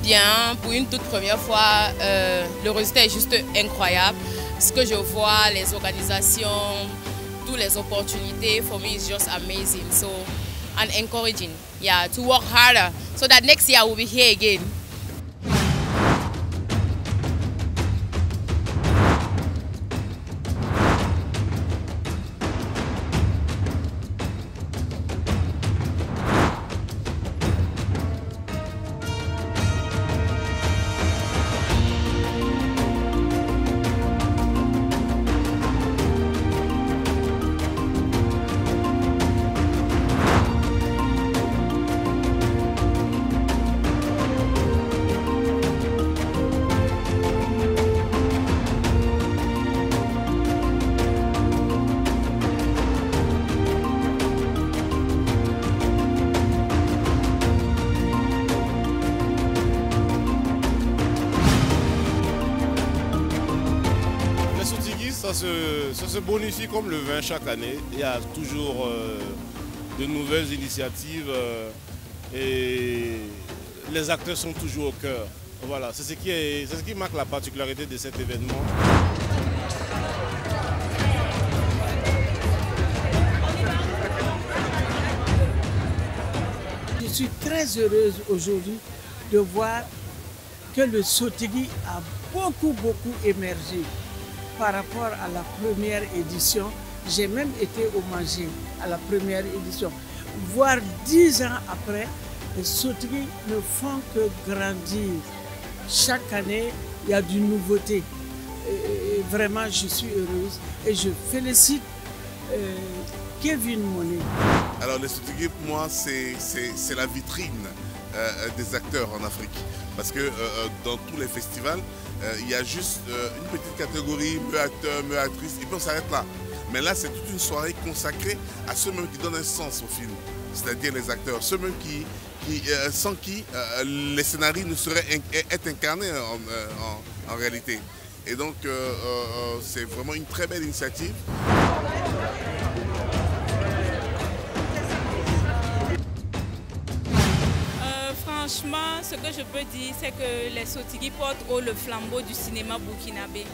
bien pour une toute première fois. Le résultat est juste incroyable. Ce que je vois, les organisations, toutes les opportunités, for me is just amazing. So, and encouraging, yeah, to work harder so that next year I will be here again. Ça se bonifie comme le vin chaque année. Il y a toujours de nouvelles initiatives et les acteurs sont toujours au cœur. Voilà, c'est ce qui marque la particularité de cet événement. Je suis très heureuse aujourd'hui de voir que le Sotigui a beaucoup émergé. Par rapport à la première édition, j'ai même été hommagée à la première édition. Voire 10 ans après, les Sotigui ne font que grandir. Chaque année, il y a d'une nouveauté. Et vraiment, je suis heureuse et je félicite Kevin Monet. Alors les Sotigui, pour moi, c'est la vitrine des acteurs en Afrique. Parce que dans tous les festivals, il y a juste une petite catégorie, mieux acteur, mieux actrice, et puis on s'arrête là. Mais là, c'est toute une soirée consacrée à ceux mêmes qui donnent un sens au film, c'est-à-dire les acteurs, ceux mêmes sans qui les scénarios ne sauraient être incarnés en réalité. Et donc, c'est vraiment une très belle initiative. Franchement, ce que je peux dire, c'est que les Sotigui portent haut le flambeau du cinéma burkinabé.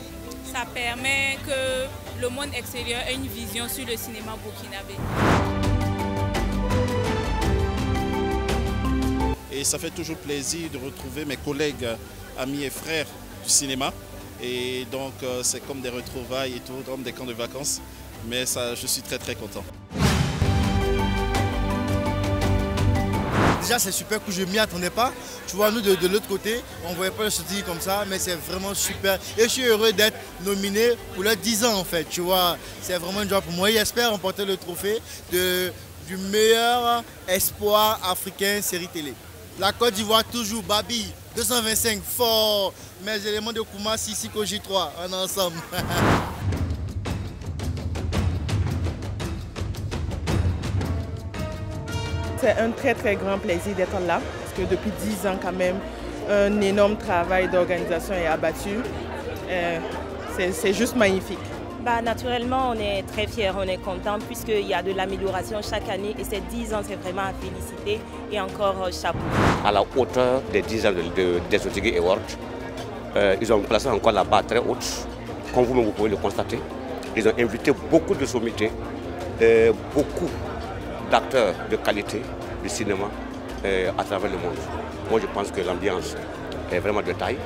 Ça permet que le monde extérieur ait une vision sur le cinéma burkinabé. Et ça fait toujours plaisir de retrouver mes collègues, amis et frères du cinéma. Et donc c'est comme des retrouvailles et tout, comme des camps de vacances. Mais ça, je suis très content. Déjà c'est super cool, je ne m'y attendais pas. Tu vois, nous de l'autre côté, on ne voyait pas le Sotigui comme ça, mais c'est vraiment super. Et je suis heureux d'être nominé pour les 10 ans en fait, tu vois. C'est vraiment une joie pour moi. J'espère remporter le trophée du meilleur espoir africain série télé. La Côte d'Ivoire toujours, Babi, 225, fort. Mes éléments de Koumassi, Siko J3, on est ensemble. C'est un très grand plaisir d'être là, parce que depuis 10 ans quand même, un énorme travail d'organisation est abattu. C'est juste magnifique. Naturellement, on est très fiers, on est content puisqu'il y a de l'amélioration chaque année et ces 10 ans, c'est vraiment à féliciter et encore chapeau. À la hauteur des 10 ans des Sotigui Awards, ils ont placé encore la barre très haute, comme vous pouvez le constater. Ils ont invité beaucoup de sommités, beaucoup d'acteurs de qualité du cinéma à travers le monde. Moi, je pense que l'ambiance est vraiment de taille.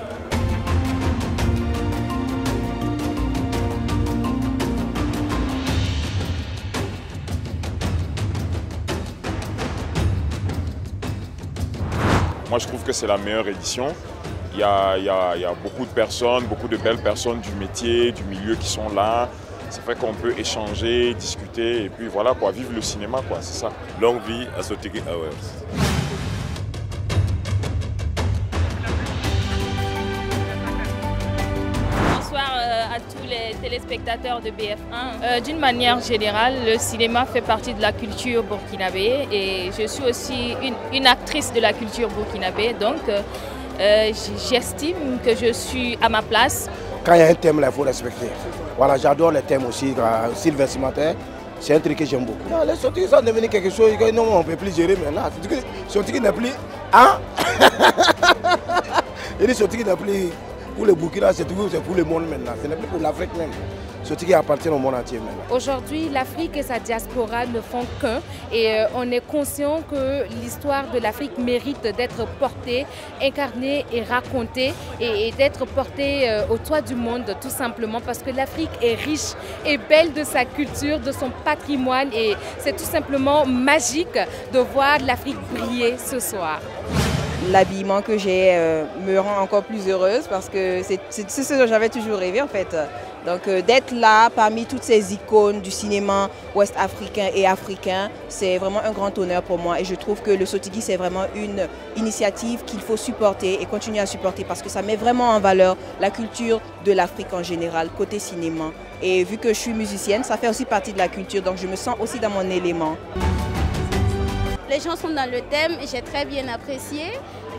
Moi, je trouve que c'est la meilleure édition. Il y a beaucoup de personnes, beaucoup de belles personnes du métier, du milieu qui sont là. C'est vrai qu'on peut échanger, discuter et puis voilà quoi, vivre le cinéma quoi, c'est ça. Longue vie à Sotigui Awards. Bonsoir à tous les téléspectateurs de BF1. D'une manière générale, le cinéma fait partie de la culture burkinabé et je suis aussi une actrice de la culture burkinabé, donc j'estime que je suis à ma place. Quand il y a un thème, il faut respecter. Voilà, j'adore les thèmes aussi. Sylvain Cimentel, c'est un truc que j'aime beaucoup. Non, les Sotigui sont devenus quelque chose que non, on ne peut plus gérer maintenant. Sotigui n'est plus. Hein? Et Sotigi n'est plus pour le Burkina, c'est pour le monde maintenant. Ce n'est plus pour l'Afrique même. Sotigi appartient au monde entier maintenant. Aujourd'hui, l'Afrique et sa diaspora ne font qu'un et on est conscient que l'histoire de l'Afrique mérite d'être portée, incarnée et racontée et d'être portée au toit du monde tout simplement parce que l'Afrique est riche et belle de sa culture, de son patrimoine et c'est tout simplement magique de voir l'Afrique briller ce soir. L'habillement que j'ai me rend encore plus heureuse parce que c'est ce dont j'avais toujours rêvé en fait. Donc d'être là parmi toutes ces icônes du cinéma ouest-africain et africain, c'est vraiment un grand honneur pour moi et je trouve que le Sotigi c'est vraiment une initiative qu'il faut supporter et continuer à supporter parce que ça met vraiment en valeur la culture de l'Afrique en général, côté cinéma. Et vu que je suis musicienne, ça fait aussi partie de la culture, donc je me sens aussi dans mon élément. Les gens sont dans le thème et j'ai très bien apprécié.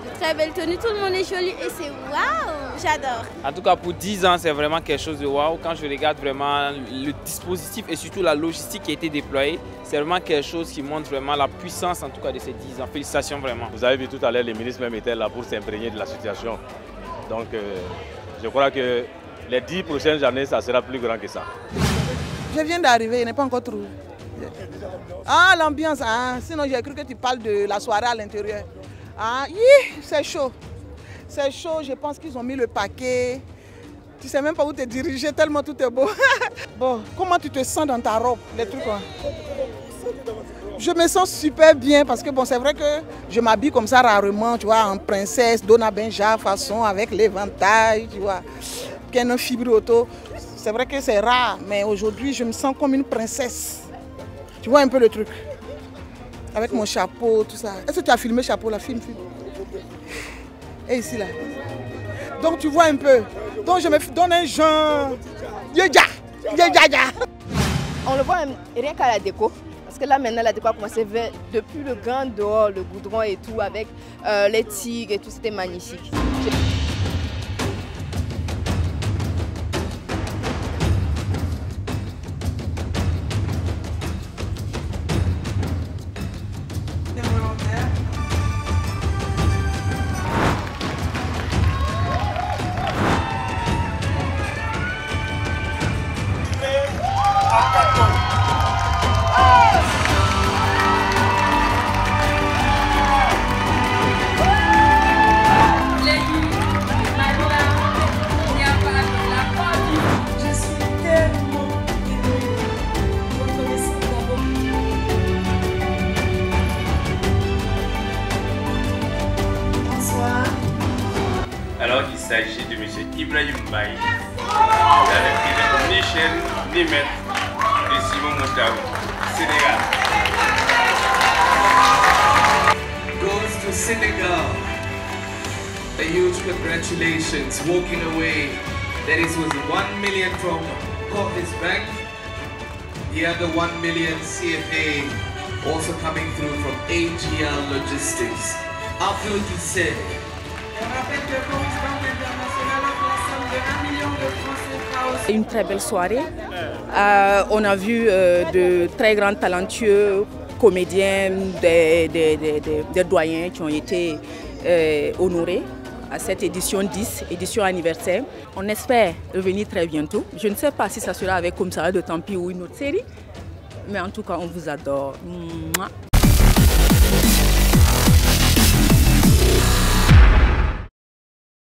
De très belles tenues, tout le monde est joli et c'est waouh, j'adore. En tout cas pour 10 ans c'est vraiment quelque chose de waouh. Quand je regarde vraiment le dispositif et surtout la logistique qui a été déployée, c'est vraiment quelque chose qui montre vraiment la puissance en tout cas de ces 10 ans. Félicitations vraiment. Vous avez vu tout à l'heure, les ministres même étaient là pour s'imprégner de la situation. Donc je crois que les 10 prochaines années ça sera plus grand que ça. Je viens d'arriver, il n'est pas encore trop. Ah, l'ambiance, hein. Sinon j'ai cru que tu parles de la soirée à l'intérieur. Ah, c'est chaud. C'est chaud, je pense qu'ils ont mis le paquet. Tu ne sais même pas où te diriger tellement tout est beau. Bon, comment tu te sens dans ta robe, les trucs là? Je me sens super bien parce que bon, c'est vrai que je m'habille comme ça rarement, tu vois, en princesse, Donna Benja façon, avec l'éventail, tu vois, qu'un fibre auto. C'est vrai que c'est rare, mais aujourd'hui je me sens comme une princesse. Tu vois un peu le truc. Avec mon chapeau, tout ça. Est-ce que tu as filmé le chapeau là? Filme. Et ici là. Donc tu vois un peu. Donc je me donne un genre. On le voit rien qu'à la déco. Parce que là maintenant la déco a commencé depuis le grand dehors, le goudron et tout, avec les tigres et tout, c'était magnifique. Alors il s'agit de M. Ibrahim Baye, ni chaîne ni maître de Simon Moutaou, Sénégal. Goes to Senegal. A huge congratulations, walking away. That is was 1 million from Corpus Bank. The other 1 million CFA also coming through from AGL Logistics. Abdul Kissé. Une très belle soirée. On a vu de très grands talentueux comédiens, des doyens qui ont été honorés à cette édition 10, édition anniversaire. On espère revenir très bientôt. Je ne sais pas si ça sera avec Commissariat de Tampi ou une autre série, mais en tout cas on vous adore. Mouah.